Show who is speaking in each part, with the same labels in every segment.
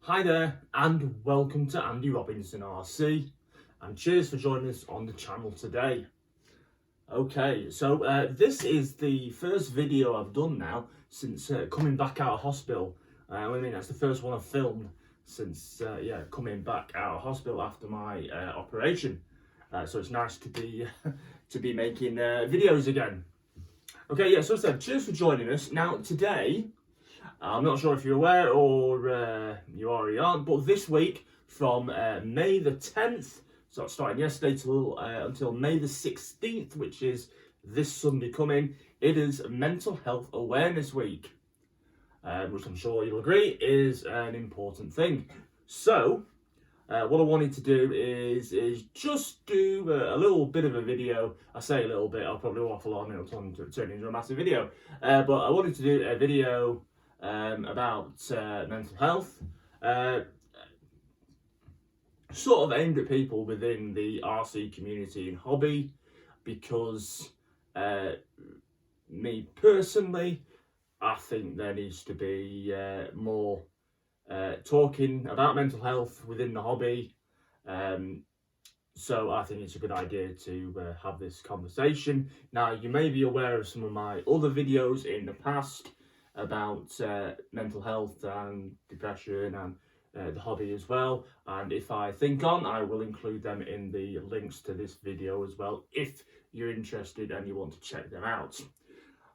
Speaker 1: Hi there, and welcome to Andy Robinson RC, and cheers for joining us on the channel today. Okay, so this is the first video I've done now since coming back out of hospital. That's the first one I've filmed since coming back out of hospital after my operation. So it's nice to be to be making videos again. Okay, yeah. So I said, cheers for joining us. Now today, I'm not sure if you're aware or you already aren't, but this week from May the 10th, so it's starting yesterday until May the 16th, which is this Sunday coming, it is Mental Health Awareness Week, which I'm sure you'll agree is an important thing. So, what I wanted to do is just do a little bit of a video. I say a little bit, I'll probably waffle on, it'll turn into a massive video. But I wanted to do a video about mental health, sort of aimed at people within the RC community and hobby, because me personally, I think there needs to be more talking about mental health within the hobby. So I think it's a good idea to have this conversation. Now, you may be aware of some of my other videos in the past about mental health and depression and the hobby as well, and if I think on, I will include them in the links to this video as well if you're interested and you want to check them out.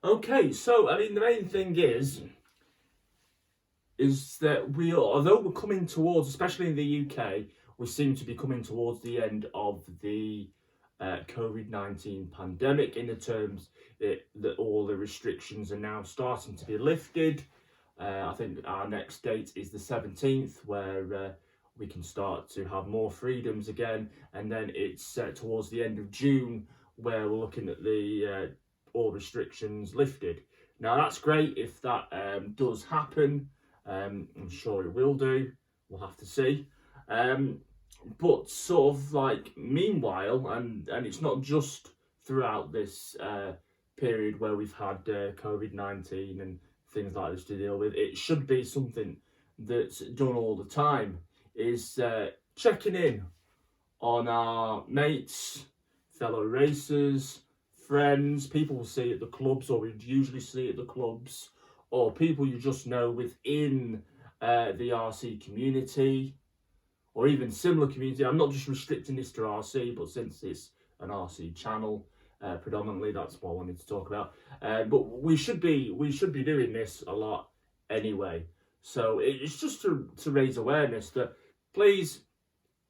Speaker 1: Okay, so the main thing is that although we're coming towards, especially in the UK, we seem to be coming towards the end of the COVID-19 pandemic, in the terms that all the restrictions are now starting to be lifted. I think our next date is the 17th, where we can start to have more freedoms again, and then it's towards the end of June where we're looking at the all restrictions lifted. Now that's great if that does happen. I'm sure it will do. We'll have to see. But sort of like meanwhile, and it's not just throughout this period where we've had COVID-19 and things like this to deal with, it should be something that's done all the time, is checking in on our mates, fellow racers, friends, people we see at the clubs, or we usually see at the clubs, or people you just know within the RC community, or even similar community. I'm not just restricting this to RC, but since it's an RC channel, predominantly, that's what I wanted to talk about. But we should be doing this a lot anyway. So it's just to raise awareness that, please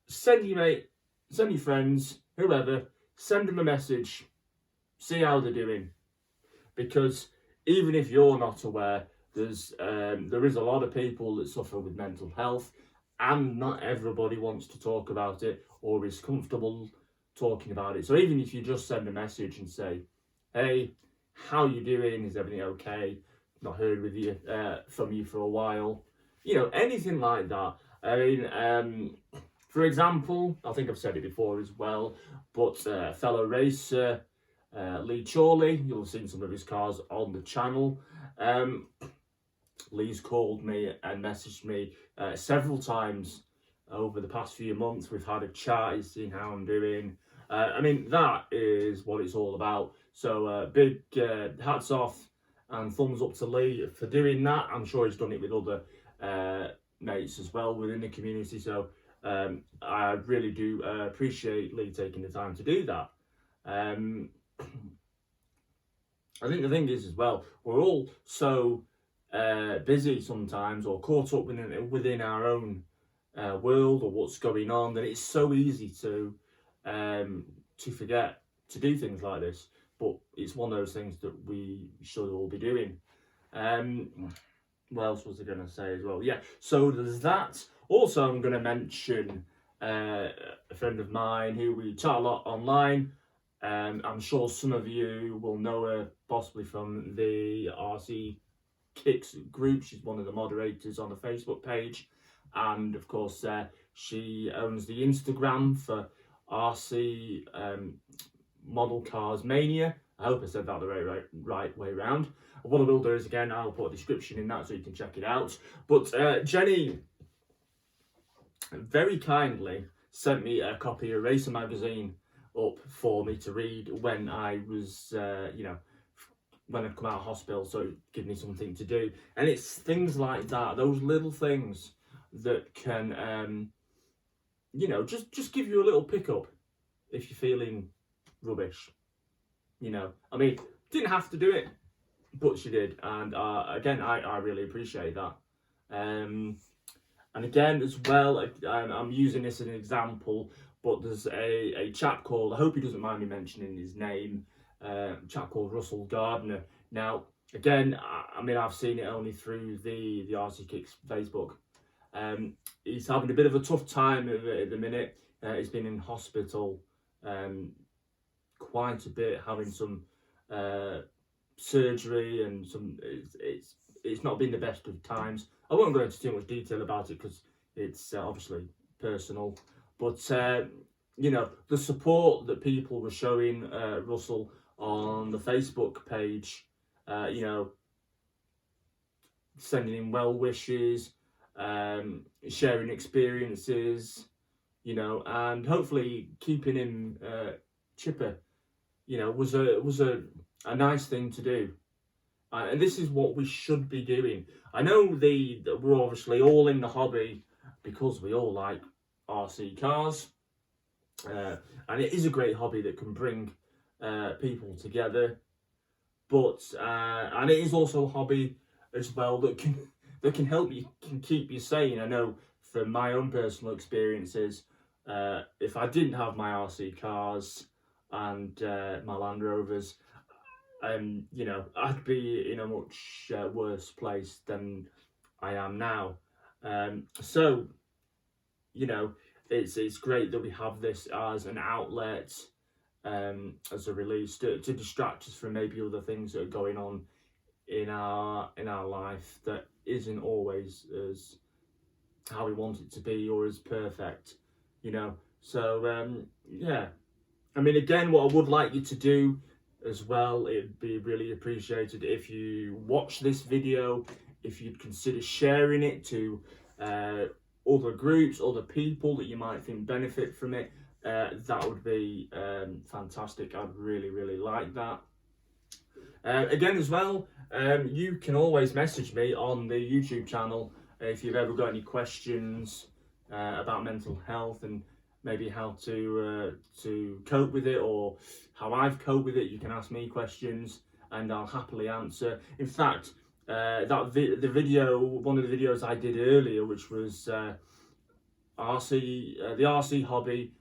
Speaker 1: send your mate, send your friends, whoever, send them a message, see how they're doing, because even if you're not aware, there is a lot of people that suffer with mental health, and not everybody wants to talk about it or is comfortable talking about it. So even if you just send a message and say, hey, how you doing? Is everything okay? Not heard from you for a while. Anything like that. For example, I think I've said it before as well, but fellow racer Lee Chorley, you'll have seen some of his cars on the channel. Lee's called me and messaged me several times over the past few months. We've had a chat, he's seen how I'm doing. That is what it's all about. So big hats off and thumbs up to Lee for doing that. I'm sure he's done it with other mates as well within the community. So I really do appreciate Lee taking the time to do that. I think the thing is as well, we're all so busy sometimes, or caught up within our own world or what's going on, that it's so easy to forget to do things like this. But it's one of those things that we should all be doing. What else was I going to say as well? Yeah, so there's that. Also, I'm going to mention a friend of mine who we chat a lot online. I'm sure some of you will know her possibly from the RC Kicks group. She's one of the moderators on the Facebook page, and of course she owns the Instagram for RC Model Cars Mania. I hope I said that the right way around. What I will do is, again, I'll put a description in that so you can check it out. But Jenny very kindly sent me a copy of Racer magazine up for me to read when I was, when I'd come out of hospital, so it gave me something to do. And it's things like that, those little things that can, just give you a little pickup if you're feeling rubbish. I mean, didn't have to do it, but she did, and again, I really appreciate that. And again, as well, I'm using this as an example, but there's a chap called, I hope he doesn't mind me mentioning his name, a chap called Russell Gardner. Now, again, I mean, I've seen it only through the RC Kicks Facebook. He's having a bit of a tough time at the minute. He's been in hospital quite a bit, having some surgery, and it's not been the best of times. I won't go into too much detail about it because it's obviously personal, but the support that people were showing Russell on the Facebook page, sending him well wishes, sharing experiences, and hopefully keeping him chipper, was a nice thing to do. And this is what we should be doing. I know we're obviously all in the hobby because we all like RC cars. And it is a great hobby that can bring people together. But and it is also a hobby as well that can help you, can keep you sane. I know from my own personal experiences, if I didn't have my RC cars and my Land Rovers, I'd be in a much worse place than I am now. So, it's great that we have this as an outlet, as a release to distract us from maybe other things that are going on in our life that isn't always as how we want it to be or as perfect, So, yeah. I mean, again, what I would like you to do as well, it'd be really appreciated if you watch this video, if you'd consider sharing it to other groups, other people that you might think benefit from it. That would be fantastic. I'd really, really like that. Again, as well, you can always message me on the YouTube channel if you've ever got any questions about mental health and maybe how to cope with it, or how I've coped with it. You can ask me questions and I'll happily answer. In fact, one of the videos I did earlier, which was the RC hobby,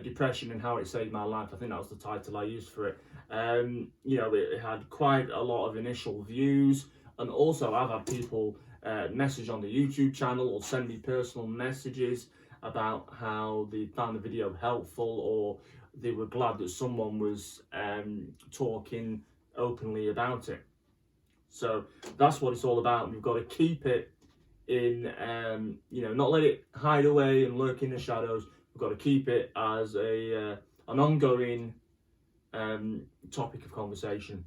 Speaker 1: depression and how it saved my life. I think that was the title I used for it. It had quite a lot of initial views, and also I've had people message on the YouTube channel or send me personal messages about how they found the video helpful, or they were glad that someone was talking openly about it. So that's what it's all about. We've got to keep it in, not let it hide away and lurk in the shadows. We've got to keep it as an ongoing topic of conversation.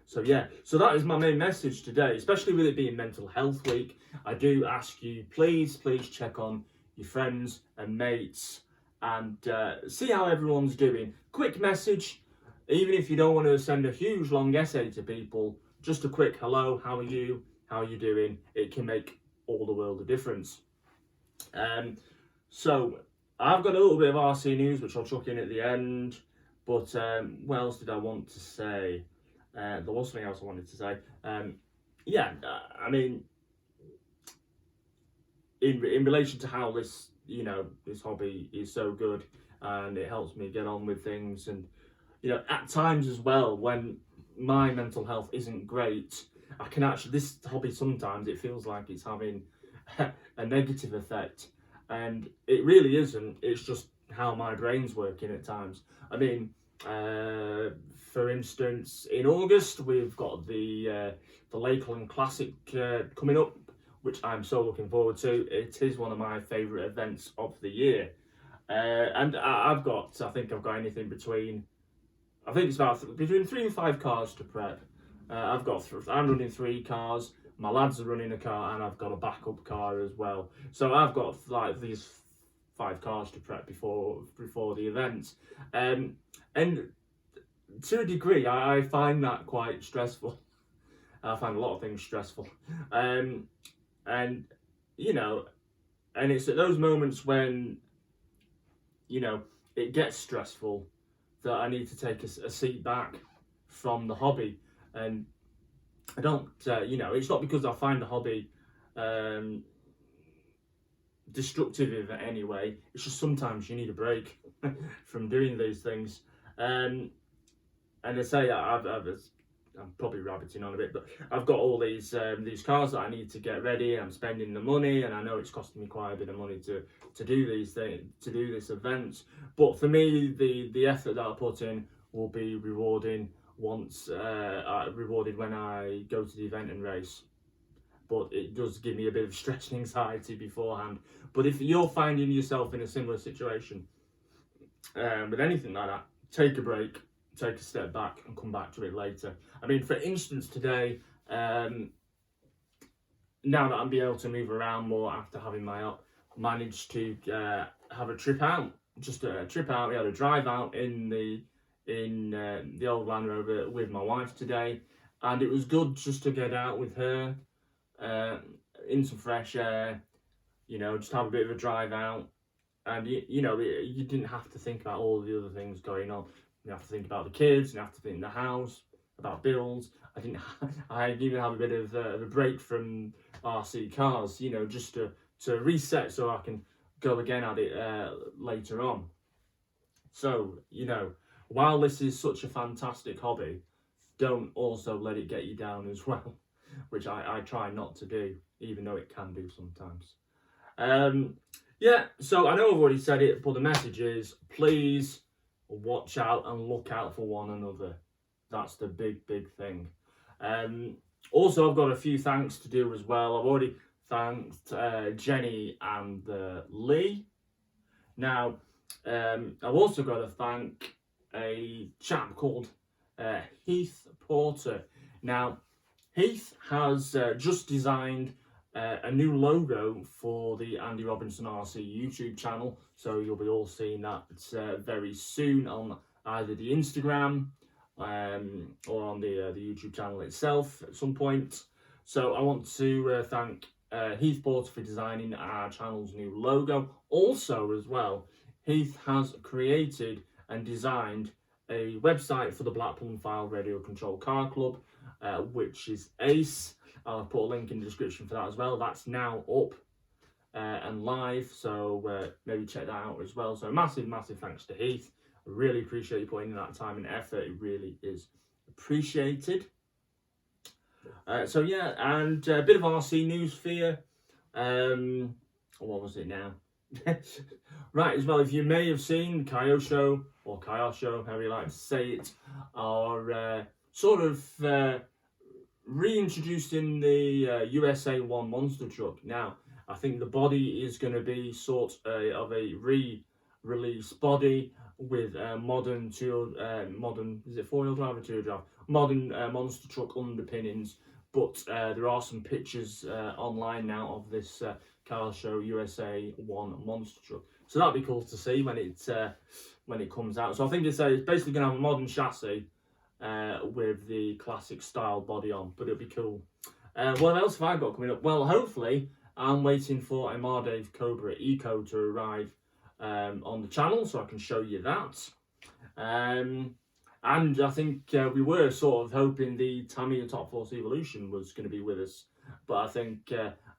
Speaker 1: So yeah, so that is my main message today, especially with it being Mental Health Week. I do ask you, please check on your friends and mates and see how everyone's doing. Quick message, even if you don't want to send a huge long essay to people, just a quick hello, how are you doing? It can make all the world of difference. So I've got a little bit of RC news which I'll chuck in at the end, but what else did I want to say? There was something else I wanted to say. I mean, in relation to how this hobby is so good and it helps me get on with things, and at times as well when my mental health isn't great, I can actually, this hobby sometimes it feels like it's having a negative effect, and it really isn't. It's just how my brain's working at times. I mean, for instance, in August we've got the Lakeland Classic coming up, which I'm so looking forward to. It is one of my favourite events of the year, and I think I've got anything between, I think it's about between 3 and 5 cars to prep. I'm running 3 cars, my lads are running a car, and I've got a backup car as well. So I've got like these 5 cars to prep before the event, and to a degree, I find that quite stressful. I find a lot of things stressful, and you know, and it's at those moments when it gets stressful that I need to take a seat back from the hobby. And I don't, it's not because I find the hobby destructive in any way. It's just sometimes you need a break from doing these things. And I say I'm probably rabbiting on a bit, but I've got all these cars that I need to get ready. I'm spending the money, and I know it's costing me quite a bit of money to do these things, to do this event. But for me, the effort that I put in will be rewarded when I go to the event and race. But it does give me a bit of stress and anxiety beforehand. But if you're finding yourself in a similar situation with anything like that, take a break, take a step back, and come back to it later. I mean, for instance, today, now that I'm being able to move around more after having managed to have a trip out, just a trip out. We had a drive out in the old Land Rover with my wife today, and it was good just to get out with her in some fresh air, just have a bit of a drive out. And you didn't have to think about all the other things going on. You have to think about the kids, you have to think in the house, about bills. I didn't even have a bit of a break from RC cars, just to reset so I can go again at it later on. So, while this is such a fantastic hobby, don't also let it get you down as well, which I try not to do, even though it can do sometimes. So I know I've already said it, but the message is, please watch out and look out for one another. That's the big thing. Also, I've got a few thanks to do as well. I've already thanked Jenny and Lee. Now, I've also got to thank a chap called Heath Porter. Now, Heath has just designed a new logo for the Andy Robinson RC YouTube channel, so you'll be all seeing that very soon on either the Instagram or on the YouTube channel itself at some point. So I want to thank Heath Porter for designing our channel's new logo. Also, as well, Heath has created and designed a website for the Blackpool and Fylde Radio Control Car Club, which is ace. I'll put a link in the description for that as well. That's now up and live, so maybe check that out as well. So massive thanks to Heath. I really appreciate you putting in that time and effort. It really is appreciated. So yeah, and a bit of RC news for you. What was it now? Right, as well, if you may have seen Kyosho, or Kyosho, however you like to say it, are sort of reintroducing the USA 1 monster truck. Now, I think the body is going to be sort of a re-release body with modern, is it 4-wheel drive or 2-wheel drive? Modern monster truck underpinnings. But there are some pictures online now of this car show USA 1 monster truck. So that'll be cool to see when it comes out. So I think it's basically going to have a modern chassis with the classic style body on, but it'll be cool. What else have I got coming up? Well, hopefully I'm waiting for a Mardave Cobra Eco to arrive on the channel, so I can show you that. And I think we were sort of hoping the Tamiya Top Force Evolution was going to be with us, but I think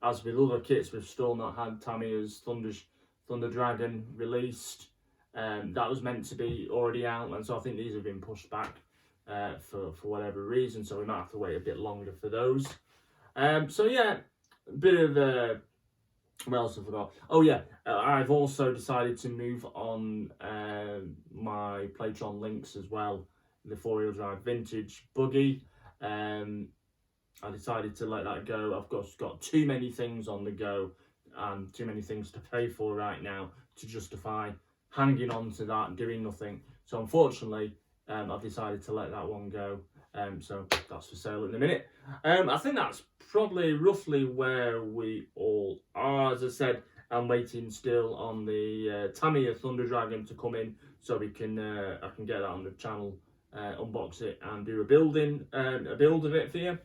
Speaker 1: as with other kits, we've still not had Tamiya's Thunder Dragon released. That was meant to be already out, and so I think these have been pushed back for whatever reason, so we might have to wait a bit longer for those. So yeah, a bit of what else have I forgot? Oh yeah, I've also decided to move on my Playtron Lynx as well, the 4-wheel drive vintage buggy. I decided to let that go. I've got too many things on the go and too many things to pay for right now to justify hanging on to that and doing nothing. So unfortunately, I've decided to let that one go. So that's for sale in a minute. I think that's probably roughly where we all are. As I said, I'm waiting still on the Tamiya Thunder Dragon to come in, so we can I can get that on the channel, unbox it and do a build of it for you.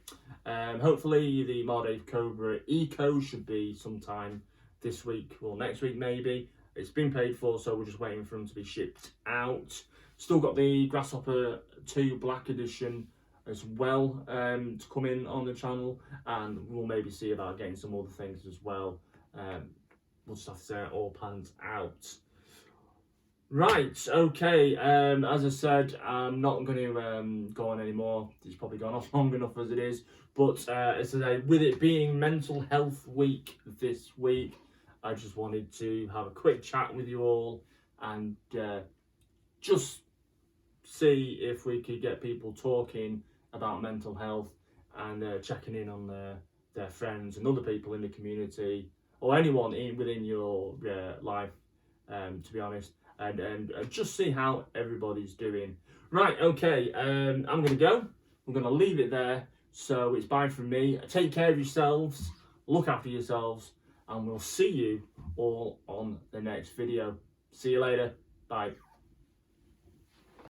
Speaker 1: Hopefully the Mardave Cobra Eco should be sometime this week or next week maybe. It's been paid for, so we're just waiting for them to be shipped out. Still got the Grasshopper 2 Black Edition as well to come in on the channel, and we'll maybe see about getting some other things as well. We'll just have to say it all pans out. Right, okay, as I said, I'm not going to go on anymore. It's probably gone off long enough as it is, but as I say, with it being Mental Health Week this week, I just wanted to have a quick chat with you all and just see if we could get people talking about mental health and checking in on their friends and other people in the community, or anyone within your life, to be honest, and just see how everybody's doing. Right, okay, I'm going to go. I'm going to leave it there. So it's bye from me. Take care of yourselves, look after yourselves, and we'll see you all on the next video. See you later. Bye.